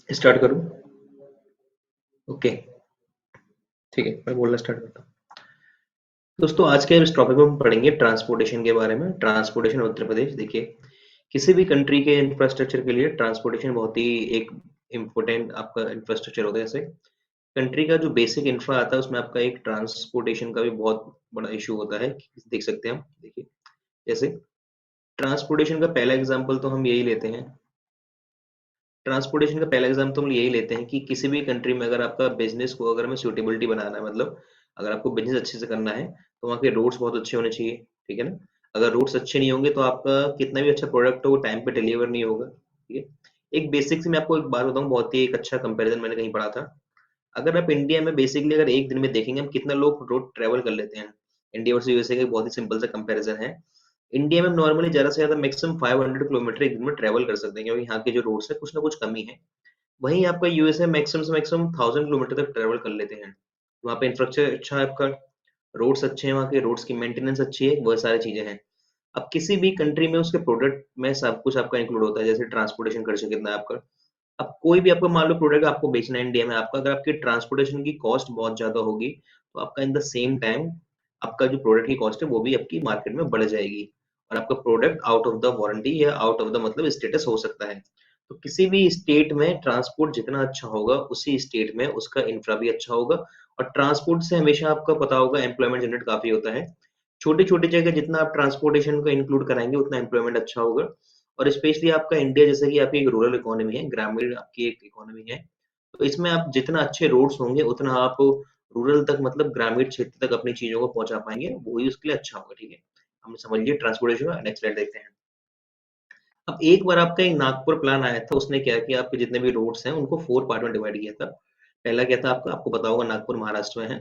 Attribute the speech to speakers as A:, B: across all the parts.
A: Start करूँ? Okay, ठीक है, मैं बोलना स्टार्ट करता हूँ। दोस्तों, आज के इस टॉपिक में हम पढ़ेंगे ट्रांसपोर्टेशन के बारे में। ट्रांसपोर्टेशन उत्तर प्रदेश। देखिए, किसी भी कंट्री के इंफ्रास्ट्रक्चर के लिए ट्रांसपोर्टेशन बहुत ही एक इम्पोर्टेंट आपका इंफ्रास्ट्रक्चर होता है। जैसे कंट्री का जो बेसिक इंफ्रा आता है, उसमें आपका एक ट्रांसपोर्टेशन का भी बहुत बड़ा इशू होता है। देख सकते हैं हम। देखिए, जैसे ट्रांसपोर्टेशन का पहला एग्जाम्पल तो हम यही लेते हैं। ट्रांसपोर्टेशन का पहला एग्जाम्पल तो हम यही लेते हैं कि किसी भी कंट्री में अगर आपका बिजनेस को अगर हमें सूटेबिलिटी बनाना है, मतलब अगर आपको बिजनेस अच्छे से करना है, तो वहाँ के रोड्स बहुत अच्छे होने चाहिए। ठीक है ना? अगर रोड्स अच्छे नहीं होंगे तो आपका कितना भी अच्छा प्रोडक्ट हो, वो टाइम पे डिलीवर नहीं होगा। ठीक है? एक बेसिक से मैं आपको एक बात बताऊं, बहुत ही एक अच्छा कंपैरिजन मैंने कहीं पढ़ा था। अगर आप इंडिया में बेसिकली अगर एक दिन में देखेंगे हम कितना लोग रोड ट्रेवल कर लेते हैं, इंडिया वर्सेस यूएसए का एक बहुत ही सिंपल सा कंपैरिजन है। इंडिया में नॉर्मली ज्यादा से ज्यादा मैक्सिमम 500 किलोमीटर एक दिन में ट्रेवल कर सकते हैं, क्योंकि यहाँ के जो रोड्स है कुछ ना कुछ कमी है। वहीं आपका यूएसए मैक्सिमम से मैक्सिमम 1000 किलोमीटर तक ट्रेवल कर लेते हैं। वहाँ पे इंफ्रास्ट्रक्चर अच्छा है आपका, रोड्स अच्छे हैं, वहाँ के रोड्स की मेंटेनेंस अच्छी है, बहुत सारी चीजें हैं। अब किसी भी कंट्री में उसके प्रोडक्ट में सब कुछ आपका इंक्लूड होता है, जैसे ट्रांसपोर्टेशन खर्चा कितना है आपका। अब कोई भी आपको मान लो प्रोडक्ट आपको बेचना है इंडिया में, आपका अगर आपकी ट्रांसपोर्टेशन की कॉस्ट बहुत ज्यादा होगी, तो आपका इन द सेम टाइम आपका जो प्रोडक्ट की कॉस्ट है वो भी आपकी मार्केट में बढ़ जाएगी, और आपका product out of the warranty या आउट ऑफ द मतलब स्टेटस हो सकता है। तो किसी भी स्टेट में ट्रांसपोर्ट जितना अच्छा होगा, उसी स्टेट में उसका इंफ्रा भी अच्छा होगा। और ट्रांसपोर्ट से हमेशा आपका पता होगा एम्प्लॉयमेंट जनरेट काफी होता है। छोटी छोटी जगह जितना आप ट्रांसपोर्टेशन को इंक्लूड कराएंगे उतना एम्प्लॉयमेंट अच्छा होगा। और स्पेशली आपका इंडिया जैसे कि आपकी एक रूरल इकोनॉमी है, ग्रामीण आपकी एक इकोनॉमी है, तो इसमें आप जितना अच्छे रोड्स होंगे उतना आप रूरल तक मतलब ग्रामीण क्षेत्र तक अपनी चीजों को पहुंचा पाएंगे, वही उसके लिए अच्छा होगा। ठीक है, हम समझ लिए ट्रांसपोर्टेशन का। नेक्स्ट स्लाइड देखते हैं। अब एक बार आपका एक नागपुर प्लान आया था, उसने क्या किया, आपके जितने भी रोड्स हैं उनको 4 पार्ट में डिवाइड किया था। पहला क्या था आपका, आपको पता होगा, नागपुर महाराष्ट्र में है।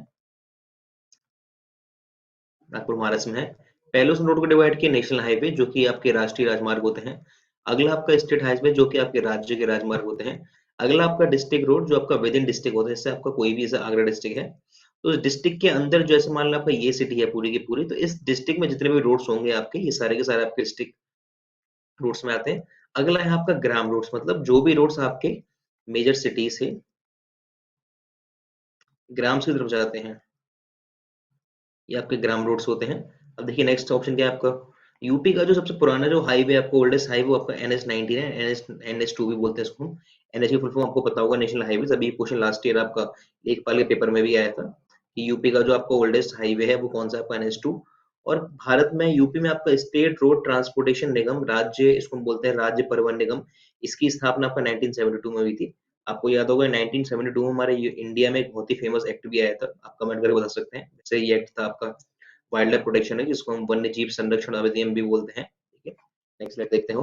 A: नागपुर महाराष्ट्र में है। पहले उस रोड को डिवाइड किया नेशनल हाईवे, जो कि आपके राष्ट्रीय राजमार्ग होते हैं। अगला आपका स्टेट हाईवे, जो कि आपके राज्य के राजमार्ग होते हैं। अगला आपका डिस्ट्रिक्ट रोड, जो आपका विद इन डिस्ट्रिक्ट होता है, जैसे आपका कोई भी जैसे आगरा डिस्ट्रिक्ट है, तो इस डिस्ट्रिक्ट के अंदर जैसे मान लो आपका ये सिटी है पूरी की पूरी, तो इस डिस्ट्रिक्ट में जितने भी रोड्स होंगे आपके, ये सारे के सारे आपके डिस्ट्रिक्ट रोड्स में आते हैं। अगला है आपका ग्राम रोड्स, मतलब जो भी रोड्स आपके मेजर सिटी से ग्राम की तरफ जाते हैं, ये आपके ग्राम रोड्स होते हैं। अब देखिए नेक्स्ट ऑप्शन क्या है आपका। यूपी का जो सबसे पुराना जो हाईवे आपको ओल्डेस्ट हाईवे, वो आपका NH-19 है। NH2 भी बोलते हैं इसको हम। NH की फुल फॉर्म आपको पता होगा, नेशनल हाईवे। अभी क्वेश्चन लास्ट ईयर आपका लेखपाल के पेपर में भी आया था कि यूपी का जो आपका ओल्डेस्ट हाईवे है वो कौन सा, आपका NH2। और भारत में यूपी में आपका स्टेट रोड ट्रांसपोर्टेशन निगम, राज्य इसको हम बोलते हैं राज्य परिवहन निगम, इसकी स्थापना आपका 1972 में हुई थी। आपको याद होगा 1972 में हमारे इंडिया में एक बहुत ही फेमस एक्ट भी आया था, आप कमेंट करके बता सकते हैं। जैसे ये एक्ट था आपका वाइल्ड लाइफ प्रोटेक्शन है, जिसको हम वन्य जीव संरक्षण अधिनियम भी बोलते हैं। ठीक है, नेक्स्ट स्लाइड देखते हो।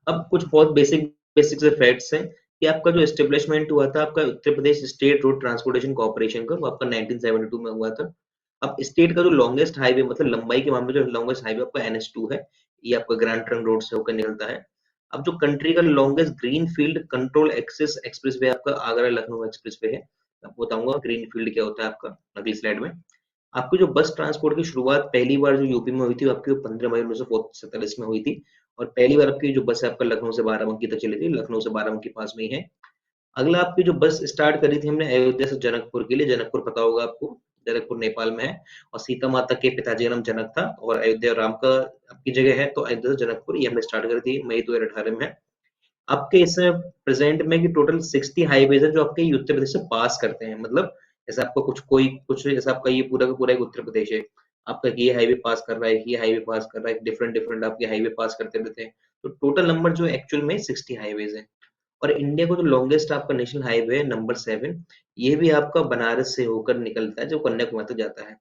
A: अब कुछ बहुत बेसिक बेसिक से फैक्ट्स हैं कि आपका जो एस्टेब्लिशमेंट हुआ था आपका Uttar Pradesh state road transportation corporation का, वो आपका 1972 में हुआ था। अब स्टेट का जो लॉन्गेस्ट हाईवे, मतलब लंबाई के मामले में जो लॉन्गेस्ट हाईवे आपका NH2 है, ये आपका ग्रैंड ट्रंक रोड से होकर निकलता है। अब जो कंट्री का longest green field control access expressway आपका आगरा लखनऊ एक्सप्रेस वे है। आपको बताऊंगा ग्रीन फील्ड क्या होता है आपका अगली स्लाइड में। आपकी जो बस ट्रांसपोर्ट की शुरुआत पहली बार जो यूपी में हुई थी, वो आपकी 15 मई 1947 में हुई थी। और पहली बार आपकी जो बस है आपका लखनऊ से बाराबंकी तक चली थी, लखनऊ से बाराबंकी पास में ही है। अगला आपकी जो बस स्टार्ट करी थी हमने अयोध्या से जनकपुर के लिए, जनकपुर पता होगा आपको, जनकपुर नेपाल में है। और सीता माता के पिताजी का नाम जनक था, और अयोध्या राम का आपकी जगह है, तो अयोध्या से जनकपुर ये हमने स्टार्ट करी थी मई 2018 में। आपके इस प्रेजेंट में कि टोटल 60 हाईवेज है जो आपके ये उत्तर प्रदेश से पास करते हैं, मतलब जैसे आपको कुछ जैसे आपका ये पूरा का पूरा एक उत्तर प्रदेश है, आपका ये हाईवे पास कर रहा है, ये हाईवे पास कर रहा है, डिफरेंट डिफरेंट आपके हाईवे पास करते रहते हैं। तो टोटल नंबर जो एक्चुअल में 60 हाईवेज है। और इंडिया को जो लॉन्गेस्ट आपका नेशनल हाईवे है नंबर 7, ये भी आपका बनारस से होकर निकलता है, जो कन्याकुमारी तक जाता है।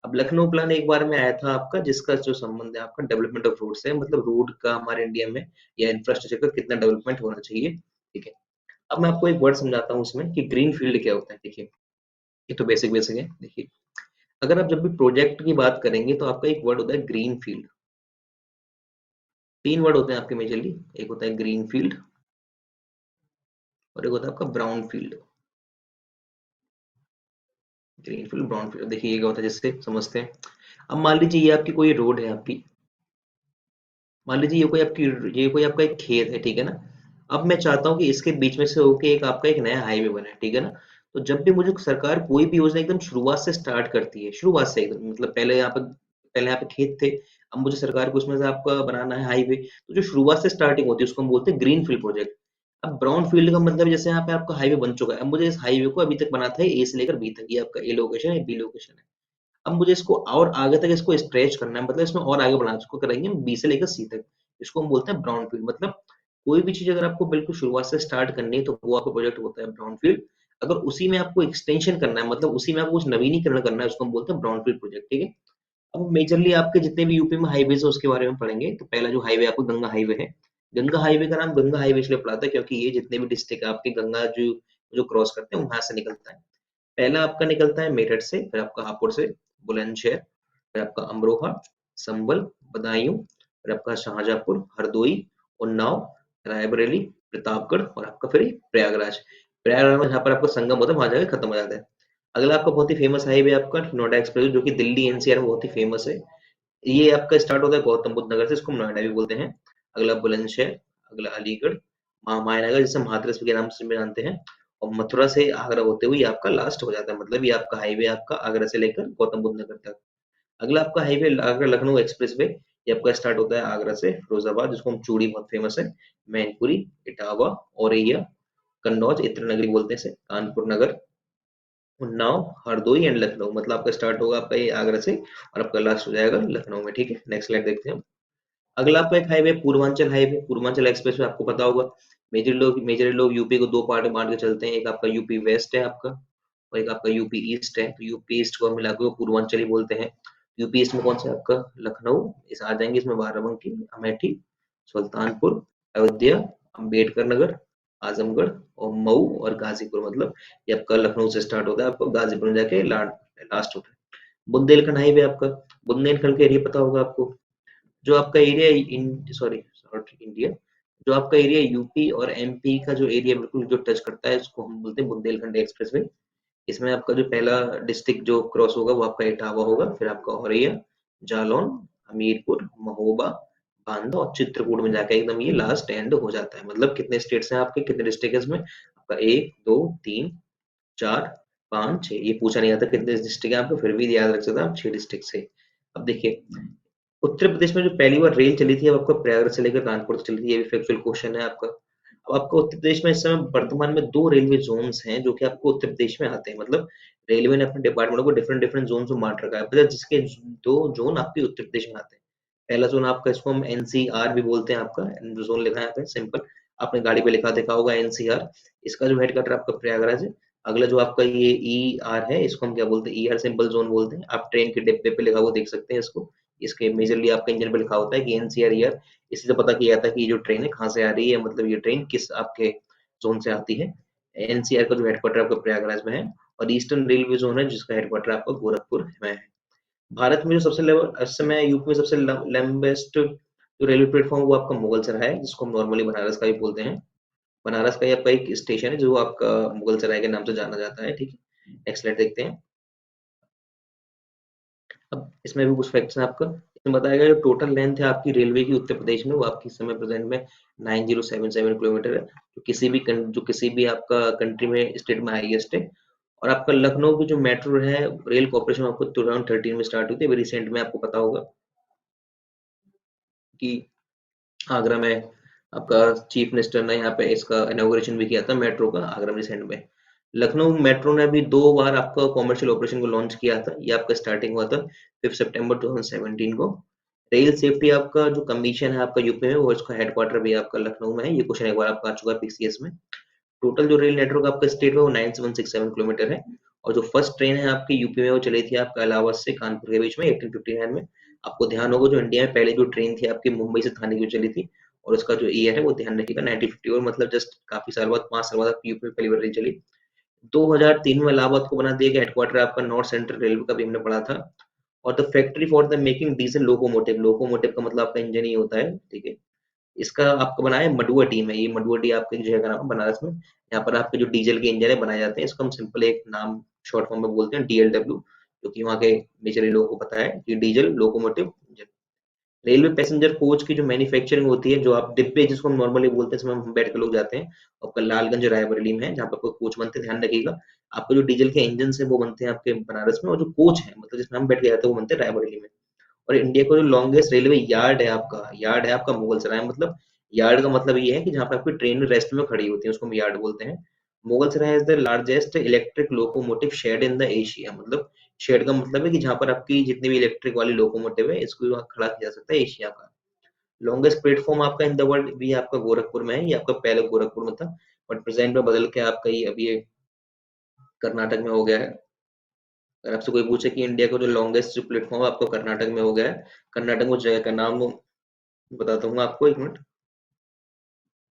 A: अब लखनऊ प्लान एक बार में आया था आपका, जिसका जो संबंध है आपका डेवलपमेंट ऑफ रोड से, मतलब रोड का हमारे इंडिया में या इंफ्रास्ट्रक्चर का कितना डेवलपमेंट होना चाहिए। ठीक है, अब मैं आपको एक वर्ड समझाता हूँ उसमें कि ग्रीन फील्ड क्या होता है। देखिए, ये तो बेसिक बेसिक है। देखिए, अगर आप जब भी प्रोजेक्ट की बात करेंगे तो आपका एक वर्ड होता है ग्रीन फील्ड। तीन वर्ड होते हैं आपके मेजरली, एक होता है ग्रीन फील्ड, और एक होता है आपका brown field. Green field, brown field, देखिए ये क्या होता है जिससे समझते हैं। अब मान लीजिए ये आपकी कोई रोड है आपकी, मान लीजिए ये कोई आपका एक खेत है, ठीक है ना। अब मैं चाहता हूँ कि इसके बीच में से होके एक आपका एक नया हाईवे बने, ठीक है ना? तो जब भी मुझे सरकार कोई भी योजना एकदम शुरुआत से स्टार्ट करती है, शुरुआत से एकदम मतलब पहले यहाँ पे खेत थे, अब मुझे सरकार को उसमें से आपका बनाना है हाईवे, तो जो शुरुआत से स्टार्टिंग होती है उसको हम बोलते हैं ग्रीनफ़ील्ड प्रोजेक्ट। अब ब्राउनफ़ील्ड का मतलब जैसे यहाँ पे आपका हाईवे बन चुका है, अब मुझे इस हाईवे को अभी तक बनाना है ए से लेकर बी तक, ये आपका ए लोकेशन है, बी लोकेशन है। अब मुझे इसको और आगे तक इसको स्ट्रेच करना है, मतलब इसमें और आगे बढ़ाना है, इसको करेंगे हम बी से लेकर सी तक। इसको हम बोलते हैं ब्राउनफ़ील्ड, मतलब कोई भी चीज़ अगर आपको बिल्कुल शुरुआत से स्टार्ट करनी है, तो वो आपका प्रोजेक्ट होता है ब्राउनफ़ील्ड। अगर उसी में आपको एक्सटेंशन करना है, मतलब उसी में आपको कुछ नवीनीकरण करना है, उसको हम बोलते हैं ब्राउनफ़ील्ड प्रोजेक्ट, ठीक है? अब मेजरली आपके जितने भी यूपी में हाईवेज़ है, उसके बारे में पढ़ेंगे। तो पहला जो हाईवे आपको गंगा हाईवे है। गंगा हाईवे का नाम गंगा हाईवे इसलिए पड़ा था क्योंकि ये जितने भी डिस्ट्रिक्ट है आपके गंगा जो जो क्रॉस करते हैं, वहाँ से निकलता है। पहला आपका निकलता है मेरठ से, फिर आपका हापुड़ से, बुलंदशहर, फिर आपका अमरोहा, संभल, बदायूं, फिर आपका शाहजहाँपुर, हरदोई, उन्नाव, रायबरेली, प्रतापगढ़ और आपका फिर प्रयागराज। प्रयागराज में जहाँ पर आपका संगम होता है, वहाँ जाके खत्म हो जाता है। अगला आपका बहुत ही फेमस हाईवे आपका नोएडा एक्सप्रेस जो कि दिल्ली एनसीआर में बहुत ही फेमस है। ये आपका स्टार्ट होता है गौतम बुद्ध नगर से, इसको हम नोएडा भी बोलते हैं। अगला बुलंदशहर, अगला अलीगढ़, मायानगर जिसे हाथरस के नाम से भी जानते हैं, और मथुरा से आगरा होते हुए ये आपका लास्ट हो जाता है, मतलब ये आपका हाईवे आपका आगरा से लेकर गौतम बुद्ध नगर तक। अगला आपका highway Agra Lucknow express way, ये आपका स्टार्ट होता है आगरा से फिरोजाबाद, जिसको हम चूड़ी बहुत फेमस है, मैनपुरी, इटावा, औरैया, कन्नौज, इत्र नगरी बोलते हैं इसे, कानपुर नगर, उन्नाव, हरदोई एंड लखनऊ, मतलब आपका स्टार्ट होगा आपका ये आगरा से और आपका लास्ट हो जाएगा लखनऊ में, ठीक है? नेक्स्ट स्लाइड देखते हैं हम। अगला आपका एक हाईवे, पूर्वांचल एक्सप्रेस वे आपको पता होगा। मेजर लोग यूपी को दो पार्ट में बांट के चलते हैं, एक आपका यूपी वेस्ट है आपका और एक आपका यूपी ईस्ट है। तो यूपी ईस्ट को हम मिला के वो पूर्वांचल ही बोलते हैं। यूपी ईस्ट में कौन सा है आपका लखनऊ, इस आ जाएंगे इसमें बाराबंकी, अमेठी, सुल्तानपुर, अयोध्या, अम्बेडकर नगर, आजमगढ़ और मऊ और गाजीपुर, मतलब ये आपका लखनऊ से स्टार्ट होता है, आपको गाजीपुर में जाके लास्ट होता है। बुंदेलखंड हाईवे आपका, बुंदेलखंड का एरिया पता होगा आपको। जो आपका एरिया सॉरी इंडिया, जो आपका एरिया यूपी और एमपी का जो एरिया बिल्कुल जो टच करता है, इसको हम बोलते हैं बुंदेलखंड एक्सप्रेसवे। इसमें आपका जो पहला डिस्ट्रिक्ट जो क्रॉस होगा वो आपका इटावा होगा, फिर आपका औरैया, जालौन, हमीरपुर, महोबा, बांदा और चित्रकूट में जाके एकदम ये लास्ट एंड हो जाता है। मतलब कितने स्टेट्स हैं आपके, कितने डिस्ट्रिक्ट है इसमें आपका, एक दो तीन चार पाँच छह, ये पूछा नहीं आता कितने डिस्ट्रिक्ट है आपको, फिर भी याद रख सकते हैं आप, 6 डिस्ट्रिक्ट से। अब देखिए उत्तर प्रदेश में जो पहली बार रेल चली थी, अब आपका प्रयागराज से लेकर कानपुर तक चली थी, ये भी फैक्चुअल क्वेश्चन है आपका। अब आपको उत्तर प्रदेश में इस समय वर्तमान में 2 रेलवे ज़ोन्स हैं, जो कि आपको उत्तर प्रदेश में आते हैं। मतलब रेलवे ने अपने डिपार्टमेंटों को डिफरेंट डिफरेंट ज़ोन्स में बाँट रखा है, मतलब जिसके 2 ज़ोन आपके उत्तर प्रदेश में आते हैं। पहला ज़ोन आपका, इसको हम एनसीआर भी बोलते हैं आपका, जो ज़ोन लिखा है यहाँ पे सिंपल, आपने गाड़ी पे लिखा देखा होगा एनसीआर। इसका जो हेडक्वार्टर आपका प्रयागराज है। अगला जो आपका ये ईआर है, इसको हम क्या बोलते हैं, ईआर सिंपल ज़ोन बोलते हैं। आप ट्रेन के डिब्बे पे लिखा हुआ देख सकते हैं इसको। इसके मेजरली आपका इंजन पे लिखा होता है कि एनसीआर ईयर। इससे तो पता किया जाता है कि ये जो ट्रेन है कहाँ से आ रही है, मतलब ये ट्रेन किस आपके जोन से आती है। एनसीआर का जो हेडक्वार्टर आपका प्रयागराज में है, और ईस्टर्न रेलवे जोन है जिसका हेडक्वार्टर आपका गोरखपुर में है। भारत में जो सबसे इस समय यूपी में सबसे लंबेस्ट जो रेलवे प्लेटफॉर्म वो आपका मुगल सराय है, जिसको हम नॉर्मली बनारस का भी बोलते हैं। बनारस का ही आपका एक स्टेशन है जो आपका मुगल सराय के नाम से जाना जाता है, ठीक है? नेक्स्ट स्लाइड देखते हैं। अब इसमें भी कुछ फैक्ट्स हैं आपका। इसमें बताया गया जो टोटल लेंथ है आपकी रेलवे की उत्तर प्रदेश में, वो आपकी इस समय प्रेजेंट में 9077 किलोमीटर है, जो किसी भी आपका कंट्री में स्टेट में हाईएस्ट है। और आपका लखनऊ की जो मेट्रो है रेल कॉर्पोरेशन आपको 2013 में स्टार्ट हुई थी, अभी रिसेंट में आपको पता होगा कि आगरा में आपका चीफ मिनिस्टर ने यहाँ पे इसका इनॉग्रेशन भी किया था मेट्रो का, आगरा में रिसेंट में। लखनऊ मेट्रो ने अभी 2 बार आपका कॉमर्शियल ऑपरेशन को लॉन्च किया था, ये आपका स्टार्टिंग हुआ था 5 सितंबर 2017 को। रेल सेफ्टी आपका जो कमीशन है आपका यूपी में, वो इसका हेडक्वार्टर भी आपका लखनऊ में है। ये क्वेश्चन एक बार आपका आ चुका है पीसीएस में। टोटल जो रेल नेटवर्क आपका स्टेट में वो 9167 किलोमीटर है। और जो फर्स्ट ट्रेन है आपकी यूपी में वो चली थी आपका इलाहाबाद से कानपुर के बीच में 1859 में। आपको ध्यान होगा जो इंडिया में पहले जो ट्रेन थी आपकी मुंबई से थाने की चली थी, और उसका जो ईयर है वो ध्यान रखिएगा 1950, और मतलब जस्ट काफी साल बाद 5 साल बाद आपकी यूपी में पहली बार ट्रेन चली। 2003 में इलाहाबाद को बना दिया गया हेडक्वार्टर आपका नॉर्थ सेंट्रल रेलवे का भी हमने पढ़ा था। और the factory for the making diesel locomotive, locomotive का मतलब आपका इंजन ही होता है, ठीक है? इसका आपका बनाया है मडुआ टीम है, ये मडुआ टी आपकी जगह का नाम है बनारस में। यहाँ पर आपके जो डीजल के इंजन है बनाए जाते हैं, इसको हम सिंपल एक नाम शॉर्ट फॉर्म में बोलते हैं डीएलडब्ल्यू, जो कि वहाँ के मेजरली लोगों को पता है कि diesel locomotive engine. Railway passenger coach की जो मैन्युफैक्चरिंग होती है, जो आप डिब्बे जिसको हम नॉर्मली बोलते हैं, इसमें हम बैठ के लोग जाते हैं, आपका लालगंज रायबरेली में है जहाँ पे आपको कोच बनते हैं, ध्यान रखिएगा। आपको जो डीजल के इंजन है वो बनते हैं आपके बनारस में, और जो कोच है मतलब जिसमें हम बैठ के जाते हैं वो बनते हैं रायबरेली में। और इंडिया का जो लॉन्गेस्ट रेलवे यार्ड है आपका मुगलसराय, मतलब यार्ड का मतलब ये है कि जहाँ पे आपकी ट्रेन रेस्ट में खड़ी होती है उसको हम यार्ड बोलते हैं। Mughalsarai is the largest electric locomotive shade in the Asia, मतलब शेड का मतलब है कि जहाँ पर आपकी जितनी भी इलेक्ट्रिक वाली लोकोमोटिव है इसको वहाँ खड़ा किया जा सकता है एशिया का। लॉन्गेस्ट प्लेटफॉर्म आपका इन द वर्ल्ड भी आपका गोरखपुर में है, ये आपका पहले गोरखपुर में था, बट प्रेजेंट में बदल के आपका ये अभी ये कर्नाटक में हो गया है। अगर आपसे कोई पूछे कि इंडिया का जो लॉन्गेस्ट जो प्लेटफॉर्म है आपको कर्नाटक में हो गया है, कर्नाटक में उस जगह का नाम बताता हूँ आपको, एक मिनट।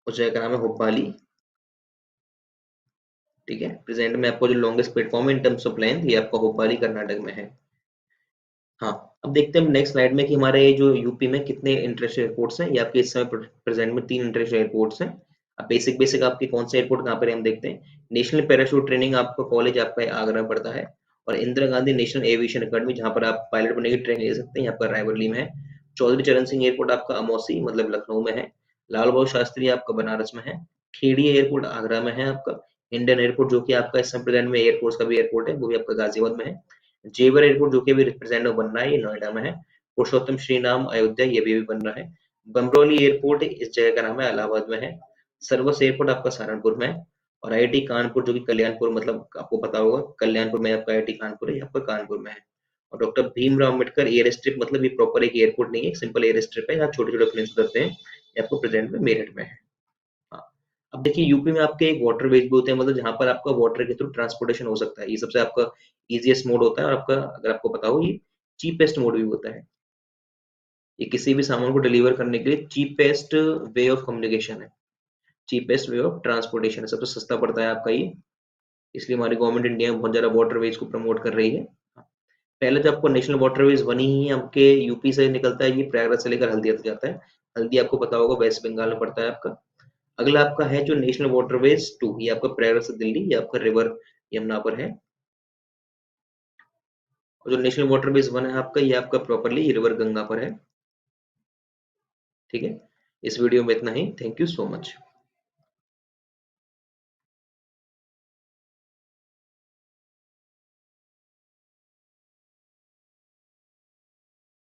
A: उस जगह का नाम है हुब्बाली। ठीक है, प्रेजेंट में आपको जो लॉन्गेस्ट प्लेटफॉर्म है इन टर्म्स ऑफ लेंथ ये आपका हुब्बाली कर्नाटक में है। हाँ, अब देखते हैं नेक्स्ट स्लाइड में कि हमारे जो यूपी में कितने इंटरनेशनल एयरपोर्ट्स हैं। ये आपके इस समय प्रेजेंट में 3 इंटरनेशनल एयरपोर्ट्स हैं। अब बेसिक बेसिक आपके कौन से एयरपोर्ट कहाँ पर है हम देखते हैं। नेशनल पैराशूट ट्रेनिंग आपका कॉलेज आपका आगरा में पड़ता है, और Indira Gandhi national aviation academy जहाँ पर आप पायलट बनने की ट्रेनिंग ले सकते हैं, यहाँ पर रायबरेली में है। चौधरी चरण सिंह एयरपोर्ट आपका अमौसी मतलब लखनऊ में है। लाल बहादुर शास्त्री आपका बनारस में है। खेड़ी एयरपोर्ट आगरा में है आपका। इंडियन एयरपोर्ट जो कि आपका इस समय प्रेजेंट में एयरफोर्स का भी एयरपोर्ट है वो भी आपका गाजियाबाद में है। जेवर एयरपोर्ट जो कि अभी रिप्रेजेंट बन रहा है ये नोएडा में है। पुरुषोत्तम श्रीराम अयोध्या ये भी बन रहा है। बमरौली एयरपोर्ट इस जगह का नाम है इलाहाबाद में है। सर्वस एयरपोर्ट आपका सहारनपुर में है। और आईआईटी कानपुर जो कि कल्याणपुर मतलब आपको पता होगा कल्याणपुर में आपका आईआईटी कानपुर है, ये आपका कानपुर में है। और doctor Bhimrao Ambedkar air strip मतलब ये प्रॉपर एक एयरपोर्ट नहीं है, सिंपल एयर स्ट्रिप है, यहाँ छोटे छोटे प्लेन्स उतरते हैं, ये आपको प्रेजेंट में मेरठ में है। हाँ, अब देखिए यूपी में आपके एक वाटर वेज भी होते हैं, मतलब जहाँ पर आपका वाटर के थ्रू ट्रांसपोर्टेशन हो सकता है, ये सबसे आपका इजीएस्ट मोड होता है, और आपका अगर आपको पता हो ये चीपेस्ट मोड भी होता है। ये किसी भी सामान को डिलीवर करने के लिए चीपेस्ट वे ऑफ कम्युनिकेशन है, चीपेस्ट वे ऑफ ट्रांसपोर्टेशन है, सबसे सस्ता पड़ता है आपका ये। इसलिए हमारी गवर्नमेंट इंडिया में बहुत ज्यादा वाटरवेज को प्रमोट कर रही है। पहले जो आपको नेशनल वाटरवेज बनी ही है आपके यूपी से निकलता है, ये प्रयागराज से लेकर हल्दिया तक जाता है। हल्दिया आपको पता होगा वेस्ट बंगाल में पड़ता है आपका। अगला आपका है जो नेशनल वाटरवेज 2, ये आपका प्रयागराज से दिल्ली, ये आपका रिवर यमुना पर है। और जो नेशनल वाटरवेज 1 है आपका, ये आपका प्रॉपरली रिवर गंगा पर है। ठीक है, इस वीडियो में इतना ही। Thank you so much.